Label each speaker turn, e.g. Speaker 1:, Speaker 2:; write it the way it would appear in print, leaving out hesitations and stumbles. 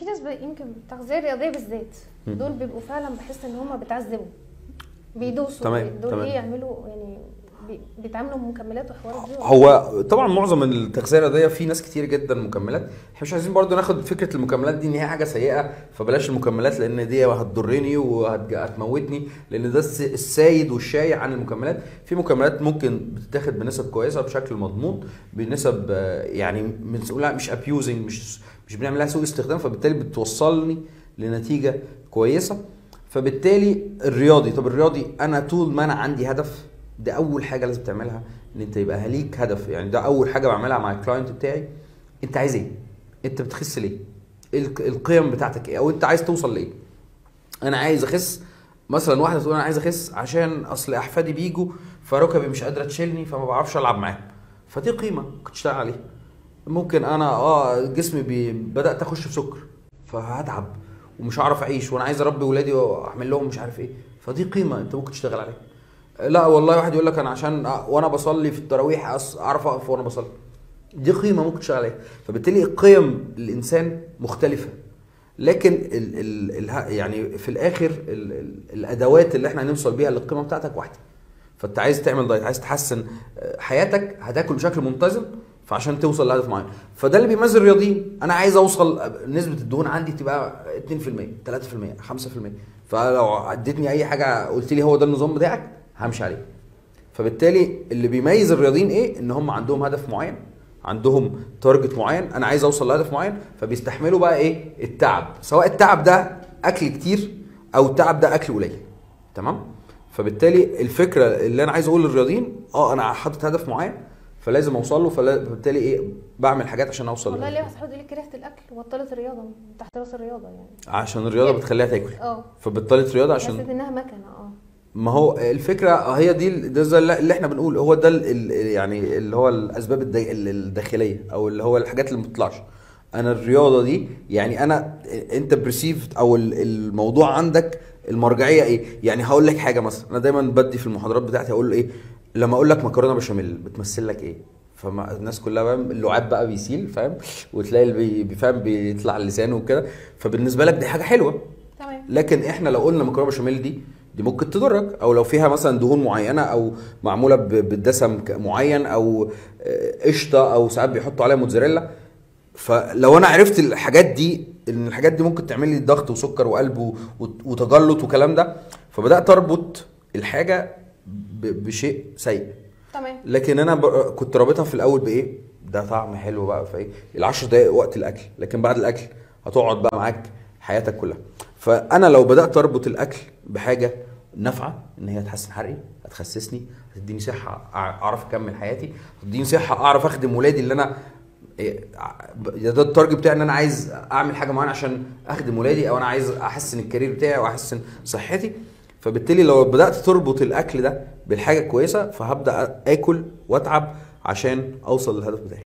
Speaker 1: ناس يمكن التغذيه الرياضيه بالذات دول بيبقوا فعلا بحس ان هم بيتعذبوا، بيدوسوا.
Speaker 2: تمام
Speaker 1: دول
Speaker 2: تمام.
Speaker 1: ايه يعملوا يعني بيتعاملوا بمكملات وحوارات دي.
Speaker 2: هو طبعا معظم التغذيه الرياضيه في ناس كتير جدا مكملات. احنا مش عايزين برضو ناخد فكره المكملات دي ان هي حاجه سيئه، فبلاش المكملات لان دي هتضرني وهتموتني، لان ده السائد والشائع عن المكملات. في مكملات ممكن بتتاخد بنسب كويسه بشكل مضمون، بنسب يعني بنقولها مش ابيوزنج، مش بنعمل لها سوء استخدام، فبالتالي بتوصلني لنتيجه كويسه. فبالتالي الرياضي، طب الرياضي انا طول ما انا عندي هدف، ده اول حاجه لازم تعملها، ان انت يبقى ليك هدف. يعني ده اول حاجه بعملها مع الكلاينت بتاعي. انت عايز ايه؟ انت بتخس ليه؟ القيم بتاعتك ايه؟ او انت عايز توصل لايه؟ انا عايز اخس مثلا، واحده تقول انا عايز اخس عشان اصل احفادي بيجوا فركبي مش قادره تشيلني فما بعرفش العب معاهم، فدي قيمه كنت اشتغل عليها. ممكن انا جسمي بدات اخش في سكر فهتعب ومش هعرف اعيش، وانا عايز اربي ولادي واعمل لهم مش عارف ايه، فدي قيمه انت ممكن تشتغل عليها. لا والله واحد يقول لك انا عشان وانا بصلي في التراويح اعرف اقف وانا بصلي، دي قيمه ممكن تشتغل عليها. فبالتالي قيم الانسان مختلفه، لكن يعني في الاخر الادوات اللي احنا هنوصل بيها للقيمه بتاعتك واحده. فانت عايز تعمل دايت، عايز تحسن حياتك، هتاكل بشكل منتظم فعشان توصل لهدف معين. فده اللي بيميز الرياضيين. انا عايز اوصل نسبه الدهون عندي تبقى 2%، 3%، 5%، فلو اديتني اي حاجه قلت لي هو ده النظام بتاعك همشي عليه. فبالتالي اللي بيميز الرياضيين ايه؟ ان هم عندهم هدف معين، عندهم تارجت معين، انا عايز اوصل لهدف معين، فبيستحملوا بقى ايه؟ التعب، سواء التعب ده اكل كتير او التعب ده اكل قليل. تمام؟ فبالتالي الفكره اللي انا عايز اقول للرياضيين انا حاطط هدف معين فلازم اوصل له، فبالتالي ايه؟ بعمل حاجات عشان اوصل له.
Speaker 1: والله ليه واحد يقول لك كرهت الاكل وبطلت الرياضه تحت راس الرياضه يعني
Speaker 2: عشان الرياضه بتخليها تاكل.
Speaker 1: اه
Speaker 2: فبطلت رياضه عشان
Speaker 1: حسيت انها مكنه.
Speaker 2: ما هو الفكره هي دي، ده اللي احنا بنقول هو ده يعني اللي هو الاسباب الداخليه او اللي هو الحاجات اللي ما بتطلعش. انا الرياضه دي يعني انت بريسيفد او الموضوع عندك المرجعيه ايه؟ يعني هقول لك حاجه مثلا، انا دايما بدي في المحاضرات بتاعتي اقول ايه لما اقول لك مكرونه بشاميل بتمثل لك ايه؟ فالناس كلها فاهم، اللعاب بقى بيسيل فاهم، وتلاقي اللي بيفهم بيطلع لسانه وكده، فبالنسبه لك دي حاجه حلوه.
Speaker 1: تمام.
Speaker 2: لكن احنا لو قلنا مكرونه بشاميل دي ممكن تضرك، او لو فيها مثلا دهون معينه او معموله بالدسم معين او قشطه او ساعات بيحطوا عليها موتزاريلا، فلو انا عرفت الحاجات دي ان الحاجات دي ممكن تعمل لي ضغط وسكر وقلب وتجلط وكلام ده، فبدات اربط الحاجه بشيء سيء.
Speaker 1: تمام.
Speaker 2: لكن انا كنت رابطها في الاول بايه؟ ده طعم حلو بقى، فايه ال10 دقايق وقت الاكل، لكن بعد الاكل هتقعد بقى معاك حياتك كلها. فانا لو بدات اربط الاكل بحاجه نافعه، ان هي تحسن حرقي، هتخسسني، هتديني صحه اعرف اكمل حياتي، هتديني صحه اعرف اخدم ولادي، اللي انا ده التارجت بتاعي، ان انا عايز اعمل حاجه معينه عشان اخدم ولادي، او انا عايز احسن الكارير بتاعي واحسن صحتي. فبالتالي لو بدات تربط الاكل ده بالحاجه كويسه، فهبدا اكل واتعب عشان اوصل للهدف بتاعي.